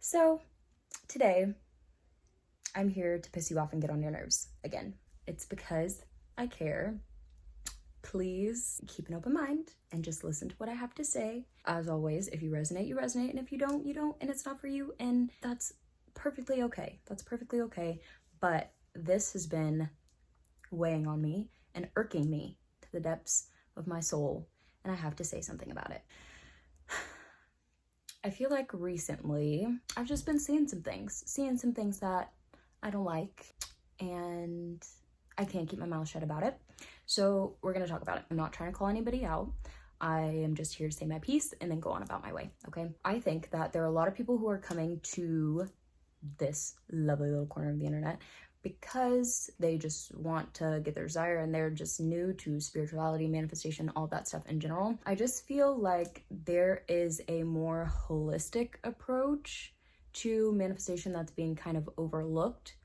So today I'm here to piss you off and get on your nerves again. It's because I care. Please keep an open mind and just listen to what I have to say. As always, if you resonate, you resonate, and if you don't, you don't, and it's not for you, and that's perfectly okay. That's perfectly okay. But this has been weighing on me and irking me to the depths of my soul, and I have to say something about it. I feel like recently I've just been seeing some things that I don't like, and I can't keep my mouth shut about it. So we're gonna talk about it. I'm not trying to call anybody out. I am just here to say my piece and then go on about my way, okay? I think that there are a lot of people who are coming to this lovely little corner of the internet because they just want to get their desire and they're just new to spirituality, manifestation, all that stuff in general. I just feel like there is a more holistic approach to manifestation that's being kind of overlooked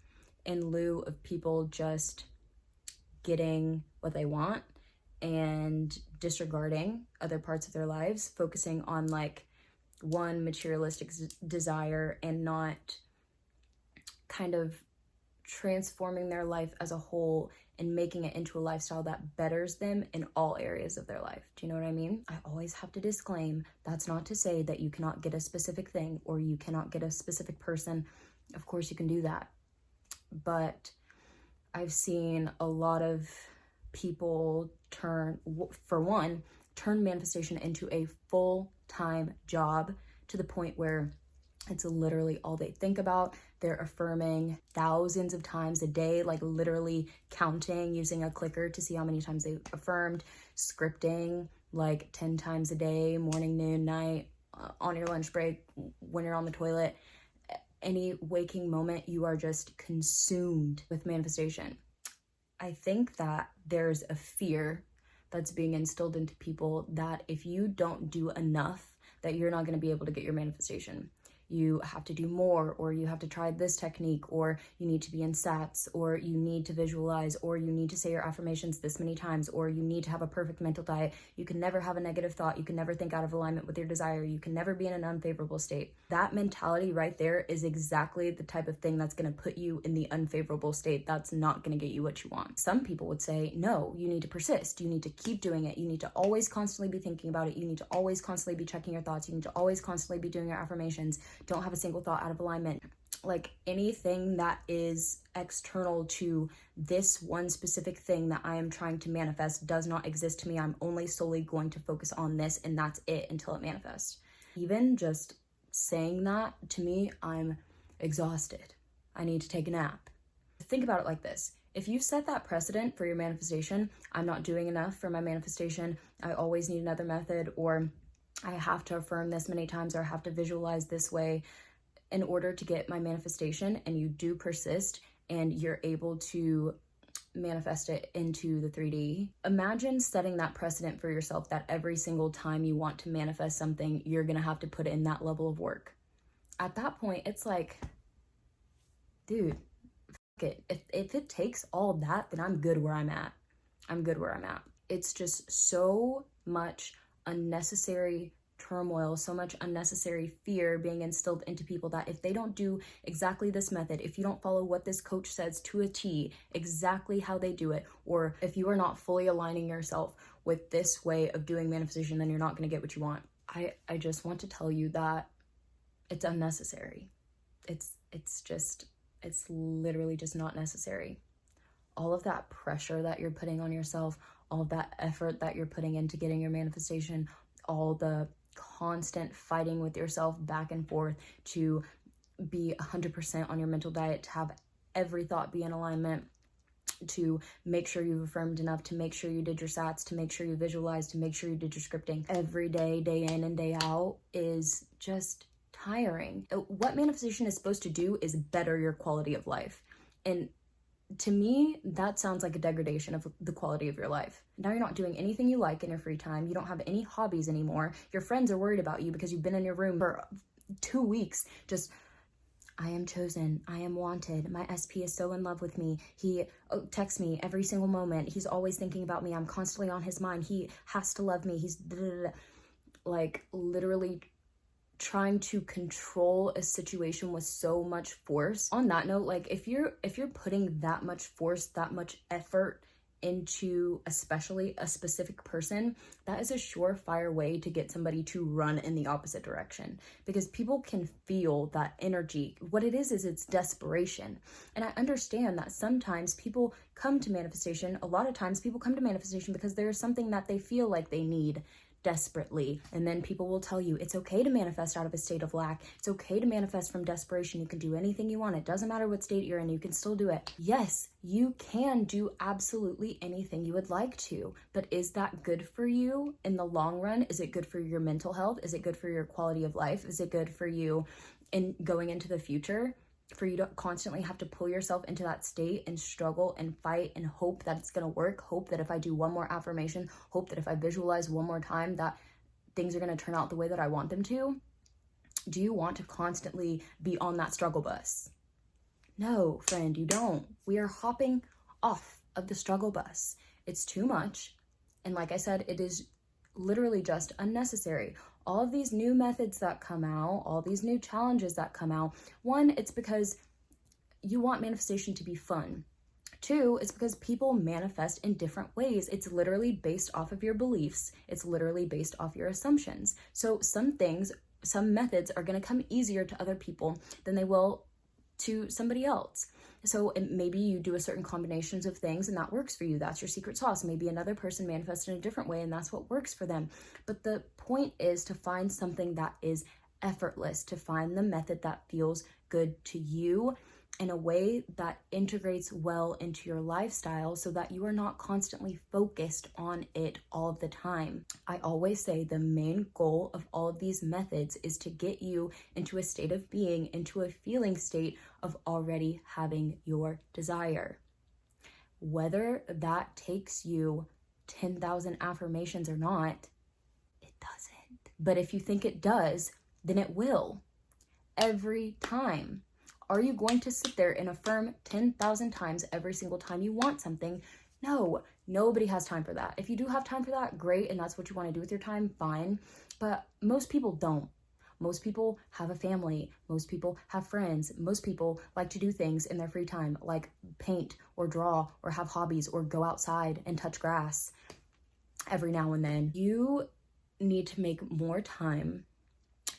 in lieu of people just getting what they want and disregarding other parts of their lives, focusing on like one materialistic desire and not kind of transforming their life as a whole and making it into a lifestyle that betters them in all areas of their life. Do you know what I mean? I always have to disclaim, that's not to say that you cannot get a specific thing or you cannot get a specific person. Of course you can do that. But I've seen a lot of people turn manifestation into a full-time job to the point where it's literally all they think about. They're affirming thousands of times a day, like literally counting, using a clicker to see how many times they affirmed, scripting like 10 times a day, morning, noon, night, on your lunch break, when you're on the toilet. Any waking moment, you are just consumed with manifestation. I think that there's a fear that's being instilled into people that if you don't do enough, that you're not going to be able to get your manifestation. You have to do more, or you have to try this technique, or you need to be in sats, or you need to visualize, or you need to say your affirmations this many times, or you need to have a perfect mental diet. You can never have a negative thought. You can never think out of alignment with your desire. You can never be in an unfavorable state. That mentality right there is exactly the type of thing that's going to put you in the unfavorable state. That's not going to get you what you want. Some people would say, no, you need to persist. You need to keep doing it. You need to always constantly be thinking about it. You need to always constantly be checking your thoughts. You need to always constantly be doing your affirmations. Don't have a single thought out of alignment. Like anything that is external to this one specific thing that I am trying to manifest does not exist to me. I'm only solely going to focus on this, and that's it until it manifests. Even just saying that, to me, I'm exhausted. I need to take a nap. Think about it like this. If you set that precedent for your manifestation, I'm not doing enough for my manifestation, I always need another method, or I have to affirm this many times, or I have to visualize this way in order to get my manifestation, and you do persist and you're able to manifest it into the 3D. Imagine setting that precedent for yourself that every single time you want to manifest something, you're gonna have to put in that level of work. At that point, it's like, dude, fuck it. If it takes all that, then I'm good where I'm at. It's just so much unnecessary turmoil, so much unnecessary fear being instilled into people that if they don't do exactly this method, if you don't follow what this coach says to a T, exactly how they do it, or if you are not fully aligning yourself with this way of doing manifestation, then you're not going to get what you want. I just want to tell you that it's unnecessary. It's literally just not necessary. All of that pressure that you're putting on yourself, all of that effort that you're putting into getting your manifestation, all the constant fighting with yourself back and forth to be 100% on your mental diet, to have every thought be in alignment, to make sure you've affirmed enough, to make sure you did your sats, to make sure you visualized, to make sure you did your scripting every day, day in and day out, is just tiring. What manifestation is supposed to do is better your quality of life. And to me, that sounds like a degradation of the quality of your life. Now you're not doing anything you like in your free time. You don't have any hobbies anymore. Your friends are worried about you because you've been in your room for 2 weeks. Just, I am chosen. I am wanted. My SP is so in love with me. He texts me every single moment. He's always thinking about me. I'm constantly on his mind. He has to love me. He's like literally trying to control a situation with so much force. On that note, like if you're putting that much force, that much effort into especially a specific person, that is a surefire way to get somebody to run in the opposite direction, because people can feel that energy. What it is it's desperation. And I understand that sometimes people come to manifestation, a lot of times people come to manifestation because there's something that they feel like they need desperately. And then people will tell you it's okay to manifest out of a state of lack. It's okay to manifest from desperation. You can do anything you want. It doesn't matter what state you're in, you can still do it. Yes, you can do absolutely anything you would like to, but is that good for you in the long run? Is it good for your mental health? Is it good for your quality of life? Is it good for you in going into the future? For you to constantly have to pull yourself into that state and struggle and fight and hope that it's going to work, hope that if I do one more affirmation, hope that if I visualize one more time that things are going to turn out the way that I want them to? Do you want to constantly be on that struggle bus? No, friend, you don't. We are hopping off of the struggle bus. It's too much. And like I said, it is literally just unnecessary. All of these new methods that come out, all these new challenges that come out, one, it's because you want manifestation to be fun. Two, it's because people manifest in different ways. It's literally based off of your beliefs. It's literally based off your assumptions. So some things, some methods are going to come easier to other people than they will to somebody else. So maybe you do a certain combinations of things and that works for you. That's your secret sauce. Maybe another person manifests in a different way and that's what works for them. But the point is to find something that is effortless, to find the method that feels good to you in a way that integrates well into your lifestyle so that you are not constantly focused on it all the time. I always say the main goal of all of these methods is to get you into a state of being, into a feeling state of already having your desire. Whether that takes you 10,000 affirmations or not, it doesn't. But if you think it does, then it will. Every time. Are you going to sit there and affirm 10,000 times every single time you want something? No, nobody has time for that. If you do have time for that, great, and that's what you want to do with your time, fine. But most people don't. Most people have a family. Most people have friends. Most people like to do things in their free time, like paint or draw or have hobbies or go outside and touch grass every now and then. You need to make more time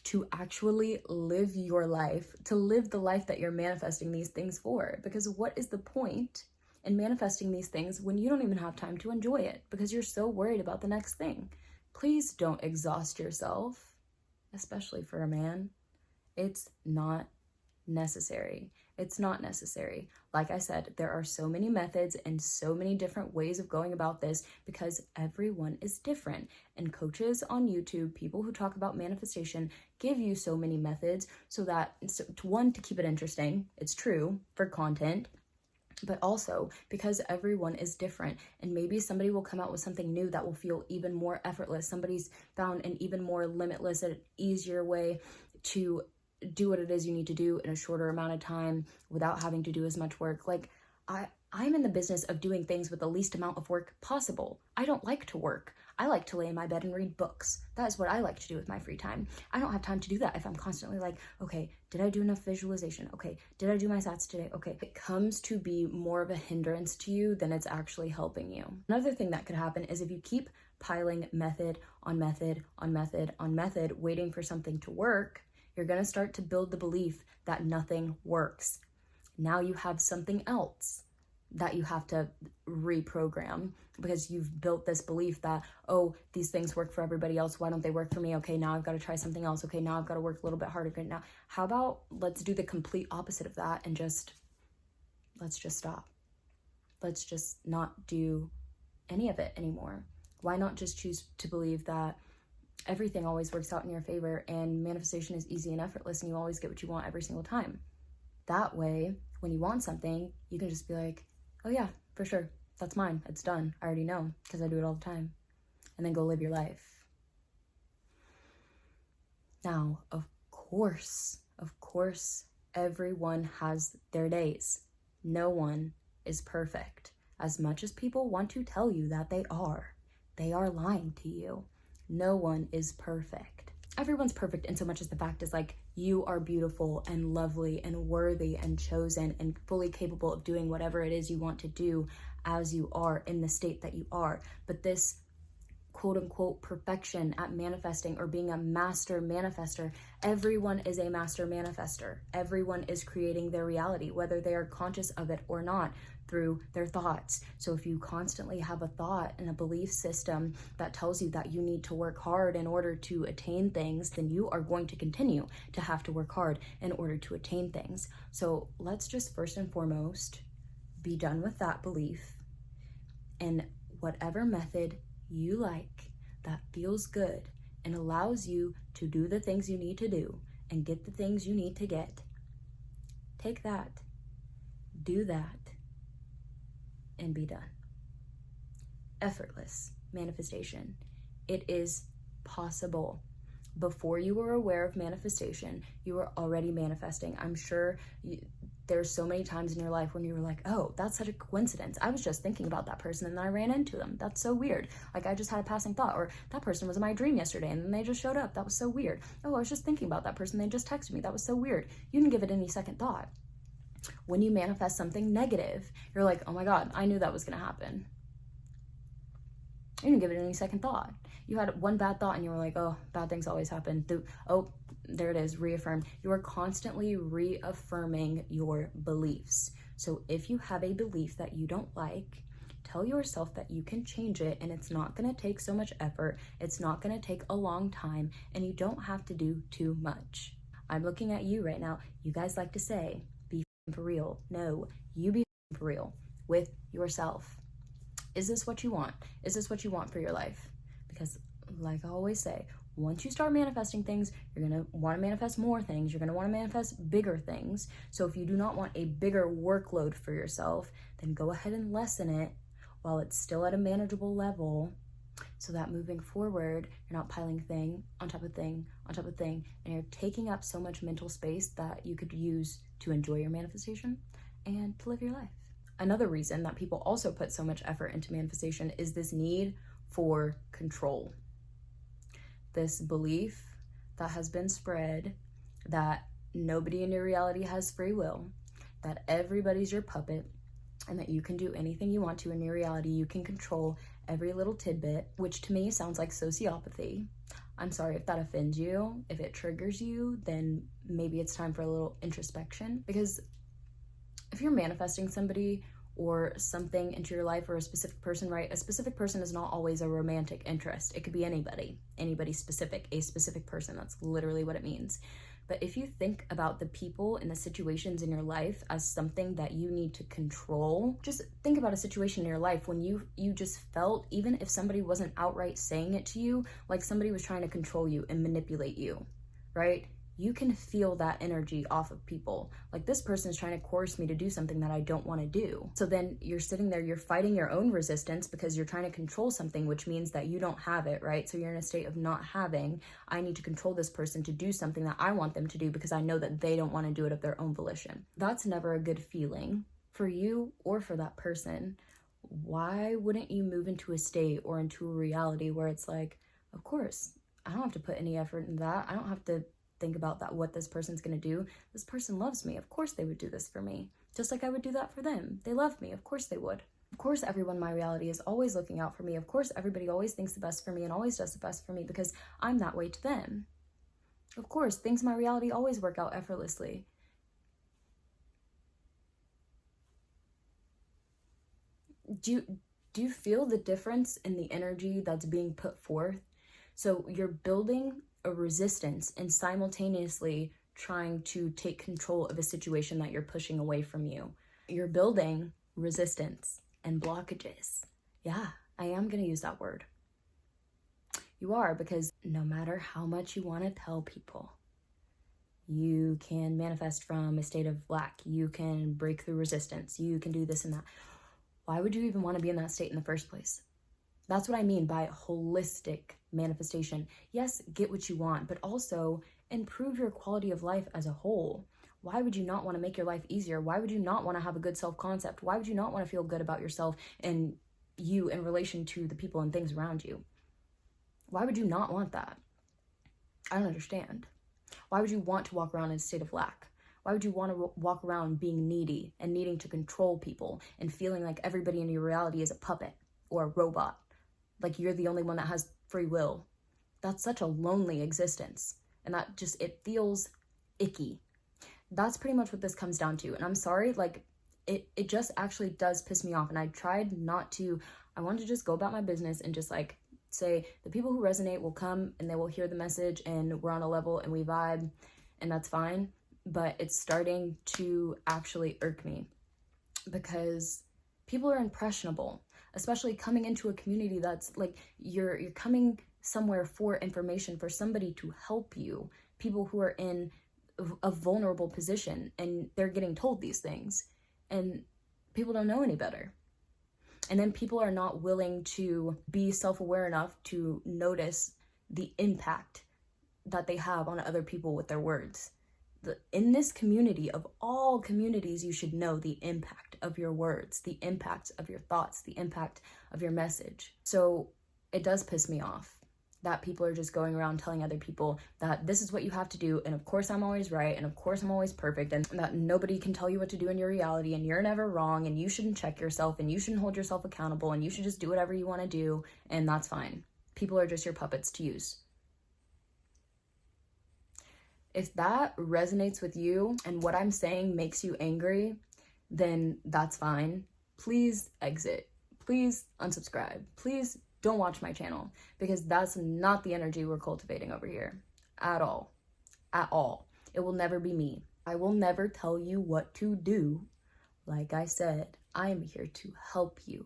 to actually live your life, to live the life that you're manifesting these things for. Because what is the point in manifesting these things when you don't even have time to enjoy it because you're so worried about the next thing? Please don't exhaust yourself, especially for a man. It's not necessary. It's not necessary. Like I said, there are so many methods and so many different ways of going about this because everyone is different. And coaches on YouTube, people who talk about manifestation, give you so many methods so that, one, to keep it interesting, it's true, for content, but also because everyone is different and maybe somebody will come out with something new that will feel even more effortless. Somebody's found an even more limitless and easier way to do what it is you need to do in a shorter amount of time without having to do as much work. Like I'm in the business of doing things with the least amount of work possible. I don't like to work. I like to lay in my bed and read books. That is what I like to do with my free time. I don't have time to do that if I'm constantly like, okay, did I do enough visualization? Okay, did I do my sats today? Okay, it comes to be more of a hindrance to you than it's actually helping you. Another thing that could happen is if you keep piling method on method on method on method, waiting for something to work, you're going to start to build the belief that nothing works. Now you have something else that you have to reprogram because you've built this belief that, oh, these things work for everybody else. Why don't they work for me? Okay, now I've got to try something else. Okay, now I've got to work a little bit harder. Okay, now how about let's do the complete opposite of that and let's just stop. Let's just not do any of it anymore. Why not just choose to believe that everything always works out in your favor and manifestation is easy and effortless and you always get what you want every single time? That way, when you want something, you can just be like, oh yeah, for sure, that's mine, it's done, I already know because I do it all the time, and then go live your life. Now, of course, everyone has their days. No one is perfect. As much as people want to tell you that they are lying to you. No one is perfect. everyone's perfect in so much as the fact is like, you are beautiful and lovely and worthy and chosen and fully capable of doing whatever it is you want to do as you are in the state that you are. But this quote unquote perfection at manifesting or being a master manifester, everyone is a master manifester. Everyone is creating their reality, whether they are conscious of it or not, through their thoughts. So if you constantly have a thought and a belief system that tells you that you need to work hard in order to attain things, then you are going to continue to have to work hard in order to attain things. So let's just first and foremost be done with that belief, and whatever method you like that feels good and allows you to do the things you need to do and get the things you need to get, take that, do that, and be done. Effortless manifestation. It is possible. Before you were aware of manifestation, you were already manifesting. I'm sure there's so many times in your life when you were like, oh, that's such a coincidence. I was just thinking about that person and then I ran into them. That's so weird. Like, I just had a passing thought. Or that person was in my dream yesterday and then they just showed up. That was so weird. Oh, I was just thinking about that person. They just texted me. That was so weird. You didn't give it any second thought. When you manifest something negative, you're like, oh my God, I knew that was going to happen. You didn't give it any second thought. You had one bad thought and you were like, oh, bad things always happen. Oh, there it is, reaffirmed. You are constantly reaffirming your beliefs. So if you have a belief that you don't like, tell yourself that you can change it and it's not going to take so much effort. It's not going to take a long time and you don't have to do too much. I'm looking at you right now. You guys like to say, be for real. No, you be for real with yourself. Is this what you want? Is this what you want for your life? Because like I always say, once you start manifesting things, you're going to want to manifest more things. You're going to want to manifest bigger things. So if you do not want a bigger workload for yourself, then go ahead and lessen it while it's still at a manageable level, so that moving forward, you're not piling thing on top of thing on top of thing, and you're taking up so much mental space that you could use to enjoy your manifestation and to live your life. Another reason that people also put so much effort into manifestation is this need for control. This belief that has been spread that nobody in your reality has free will, that everybody's your puppet, and that you can do anything you want to in your reality. You can control every little tidbit, which to me sounds like sociopathy. I'm sorry if that offends you. If it triggers you, then maybe it's time for a little introspection, because if you're manifesting somebody or something into your life, or a specific person, right? A specific person is not always a romantic interest. It could be anybody specific, a specific person. That's literally what it means. But if you think about the people and the situations in your life as something that you need to control, just think about a situation in your life when you just felt, even if somebody wasn't outright saying it to you, like somebody was trying to control you and manipulate you, right? You can feel that energy off of people. Like, this person is trying to coerce me to do something that I don't want to do. So then you're sitting there, you're fighting your own resistance because you're trying to control something, which means that you don't have it, right? So you're in a state of not having. I need to control this person to do something that I want them to do because I know that they don't want to do it of their own volition. That's never a good feeling for you or for that person. Why wouldn't you move into a state or into a reality where it's like, of course, I don't have to put any effort in that. I don't have to think about that, what this person's going to do. This person loves me. Of course they would do this for me. Just like I would do that for them. They love me. Of course they would. Of course everyone in my reality is always looking out for me. Of course everybody always thinks the best for me and always does the best for me because I'm that way to them. Of course, things in my reality always work out effortlessly. Do you feel the difference in the energy that's being put forth? So you're building a resistance and simultaneously trying to take control of a situation that you're pushing away from you. You're building resistance and blockages. Yeah, I am going to use that word. You are, because no matter how much you want to tell people, you can manifest from a state of lack. You can break through resistance. You can do this and that. Why would you even want to be in that state in the first place? That's what I mean by holistic manifestation. Yes, get what you want, but also improve your quality of life as a whole. Why would you not want to make your life easier? Why would you not want to have a good self-concept? Why would you not want to feel good about yourself and you in relation to the people and things around you? Why would you not want that? I don't understand. Why would you want to walk around in a state of lack? Why would you want to walk around being needy and needing to control people and feeling like everybody in your reality is a puppet or a robot? Like you're the only one that has free will. That's such a lonely existence. And that just, it feels icky. That's pretty much what this comes down to. And I'm sorry, like it just actually does piss me off. And I tried not to, I wanted to just go about my business and just like say the people who resonate will come and they will hear the message and we're on a level and we vibe and that's fine. But it's starting to actually irk me because people are impressionable, especially coming into a community that's like you're coming somewhere for information, for somebody to help you, people who are in a vulnerable position and they're getting told these things and people don't know any better. And then people are not willing to be self-aware enough to notice the impact that they have on other people with their words. In this community, of all communities, you should know the impact of your words, the impact of your thoughts, the impact of your message. So it does piss me off that people are just going around telling other people that this is what you have to do, and of course I'm always right, and of course I'm always perfect, and that nobody can tell you what to do in your reality, and you're never wrong, and you shouldn't check yourself, and you shouldn't hold yourself accountable, and you should just do whatever you want to do, and that's fine. People are just your puppets to use. If that resonates with you and what I'm saying makes you angry, then that's fine. Please exit. Please unsubscribe. Please don't watch my channel, because that's not the energy we're cultivating over here at all. At all. It will never be me. I will never tell you what to do. Like I said, I am here to help you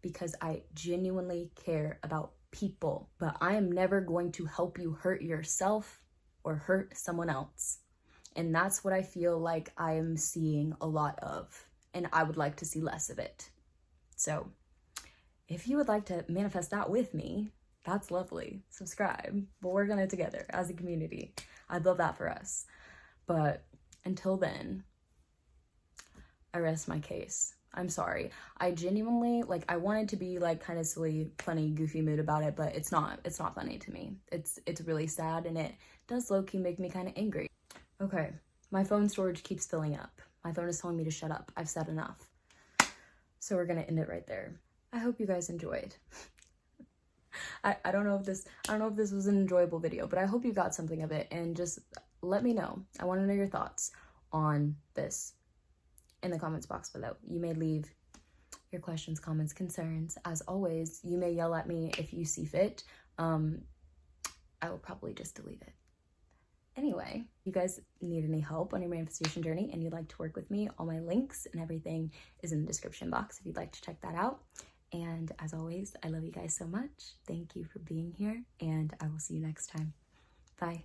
because I genuinely care about people, but I am never going to help you hurt yourself or hurt someone else. And that's what I feel like I am seeing a lot of, and I would like to see less of it. So if you would like to manifest that with me, that's lovely. Subscribe. We'll work on it together as a community. I'd love that for us. But until then, I rest my case. I'm sorry. I genuinely, like, I wanted to be like kind of silly, funny, goofy mood about it, but it's not funny to me. It's really sad, and it does low-key make me kind of angry. Okay, my phone storage keeps filling up. My phone is telling me to shut up. I've said enough. So we're gonna end it right there. I hope you guys enjoyed. I don't know if this was an enjoyable video, but I hope you got something of it, and just let me know. I want to know your thoughts on this in the comments box below. You may leave your questions, comments, concerns. As always, you may yell at me if you see fit. I will probably just delete it. Anyway, if you guys need any help on your manifestation journey and you'd like to work with me, all my links and everything is in the description box if you'd like to check that out. And as always, I love you guys so much. Thank you for being here, and I will see you next time. Bye.